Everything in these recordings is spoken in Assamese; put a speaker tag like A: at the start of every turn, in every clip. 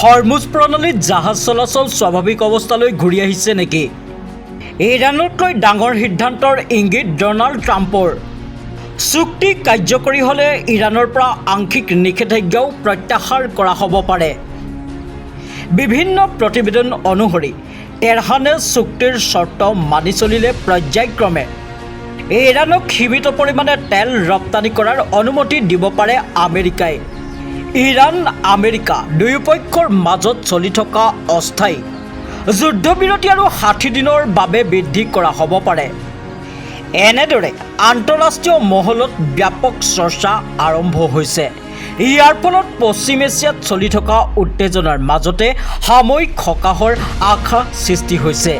A: হৰমুজ প্ৰণালীত জাহাজ চলাচল স্বাভাৱিক অৱস্থালৈ ঘূৰি আহিছে নেকি? ইৰাণতকৈ ডাঙৰ সিদ্ধান্তৰ ইংগিত ডনাল্ড ট্ৰাম্পৰ। চুক্তি কাৰ্যকৰী হ'লে ইৰাণৰ পৰা আংশিক নিষেধাজ্ঞাও প্ৰত্যাহাৰ কৰা হ'ব পাৰে। বিভিন্ন প্ৰতিবেদন অনুসৰি তেহৰানে চুক্তিৰ চৰ্ত মানি চলিলে পৰ্যায়ক্ৰমে ইৰাণক সীমিত পৰিমাণে তেল ৰপ্তানি কৰাৰ অনুমতি দিব পাৰে আমেৰিকাই। ইৰাণ আমেৰিকা দুয়োপক্ষৰ মাজত চলি থকা অস্থায়ী যুদ্ধবিৰতি আৰু 60 দিনৰ বাবে বৃদ্ধি কৰা হ'ব পাৰে। এনেদৰে আন্তঃৰাষ্ট্ৰীয় মহলত ব্যাপক চৰ্চা আৰম্ভ হৈছে। ইয়াৰ ফলত পশ্চিম এছিয়াত চলি থকা উত্তেজনাৰ মাজতে সাময়িক সকাহৰ আশা সৃষ্টি হৈছে,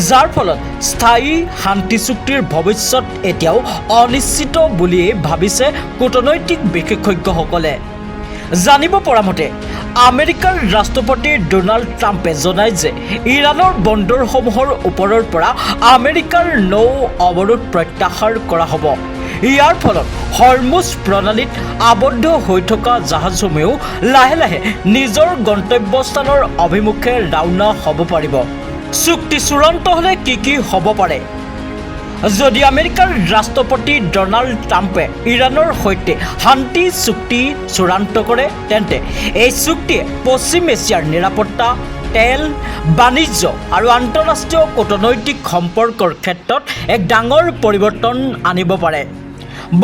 A: যাৰ ফলত স্থায়ী শান্তি চুক্তিৰ ভৱিষ্যত এতিয়াও অনিশ্চিত বুলিয়েই ভাবিছে কূটনৈতিক বিশেষজ্ঞসকলে। জানিব পৰা মতে আমেৰিকাৰ ৰাষ্ট্ৰপতি ডনাল্ড ট্ৰাম্পে জনায় যে ইৰাণৰ বন্দৰসমূহৰ ওপৰৰ পৰা আমেৰিকাৰ নৌ অৱৰোধ প্ৰত্যাহাৰ কৰা হ'ব। ইয়াৰ ফলত হৰমুজ প্ৰণালীত আবদ্ধ হৈ থকা জাহাজসমূহেও লাহে লাহে নিজৰ গন্তব্যস্থানৰ অভিমুখে ৰাওনা হ'ব পাৰিব। চুক্তি চূড়ান্ত হ'লে কি হ'ব পাৰে? যদি আমেৰিকাৰ ৰাষ্ট্ৰপতি ডনাল্ড ট্ৰাম্পে ইৰাণৰ সৈতে শান্তি চুক্তি চূড়ান্ত কৰে, তেন্তে এই চুক্তিয়ে পশ্চিম এছিয়াৰ নিৰাপত্তা, তেল, বাণিজ্য আৰু আন্তঃৰাষ্ট্ৰীয় কূটনৈতিক সম্পৰ্কৰ ক্ষেত্ৰত এক ডাঙৰ পৰিৱৰ্তন আনিব পাৰে।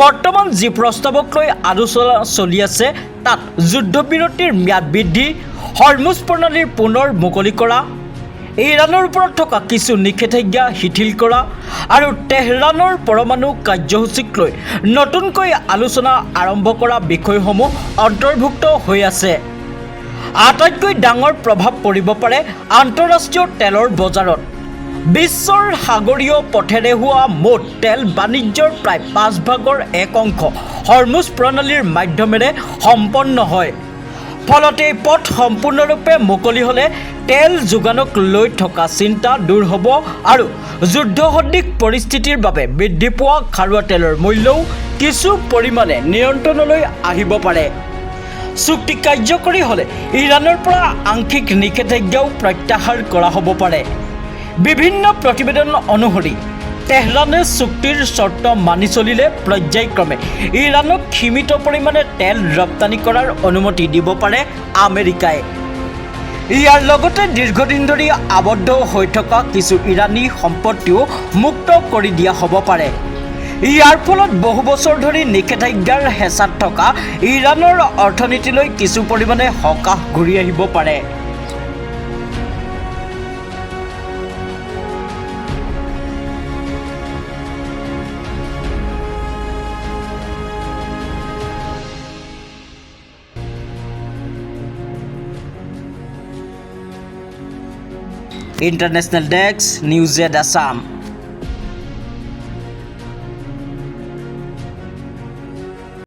A: বৰ্তমান যি প্ৰস্তাৱক লৈ আলোচনা চলি আছে তাত যুদ্ধবিৰতিৰ ম্যাদ বৃদ্ধি, হৰমুজ প্ৰণালীৰ পুনৰ মুকলি কৰা, ইৰাণৰ ওপৰত থকা কিছু নিষেধাজ্ঞা শিথিল কৰা আৰু তেহৰানৰ পৰমাণু কাৰ্যসূচীক লৈ নতুনকৈ আলোচনা আৰম্ভ কৰা বিষয়সমূহ অন্তৰ্ভুক্ত হৈ আছে। আটাইতকৈ ডাঙৰ প্ৰভাৱ পৰিব পাৰে আন্তঃৰাষ্ট্ৰীয় তেলৰ বজাৰত। বিশ্বৰ সাগৰীয় পথেৰে হোৱা মুঠ তেল বাণিজ্যৰ প্ৰায় 5ভাগৰ 1 অংশ হৰমুজ প্ৰণালীৰ মাধ্যমেৰে সম্পন্ন হয়। ফলত এই পথ সম্পূৰ্ণৰূপে মুকলি হ'লে তেল যোগানক লৈ থকা চিন্তা দূৰ হ'ব আৰু যুদ্ধসদৃশ পৰিস্থিতিৰ বাবে বৃদ্ধি পোৱা খাৰুৱা তেলৰ মূল্যও কিছু পৰিমাণে নিয়ন্ত্ৰণলৈ আহিব পাৰে। চুক্তি কাৰ্যকৰী হ'লে ইৰাণৰ পৰা আংশিক নিষেধাজ্ঞাও প্ৰত্যাহাৰ কৰা হ'ব পাৰে। বিভিন্ন প্ৰতিবেদন অনুসৰি তেহৰানে চুক্তিৰ চৰ্ত মানি চলিলে পৰ্যায়ক্ৰমে ইৰাণক সীমিত পৰিমাণে তেল ৰপ্তানি কৰাৰ অনুমতি দিব পাৰে আমেৰিকাই। ইয়াৰ লগতে দীৰ্ঘদিন ধৰি আবদ্ধ হৈ থকা কিছু ইৰাণী সম্পত্তিও মুক্ত কৰি দিয়া হ'ব পাৰে। ইয়াৰ ফলত বহু বছৰ ধৰি নিষেধাজ্ঞাৰ হেঁচাত থকা ইৰাণৰ অৰ্থনীতিলৈ কিছু পৰিমাণে সকাহ ঘূৰি আহিব পাৰে। ইণ্টাৰনেশ্যনেল ডেস্ক, নিউজ এড আছাম।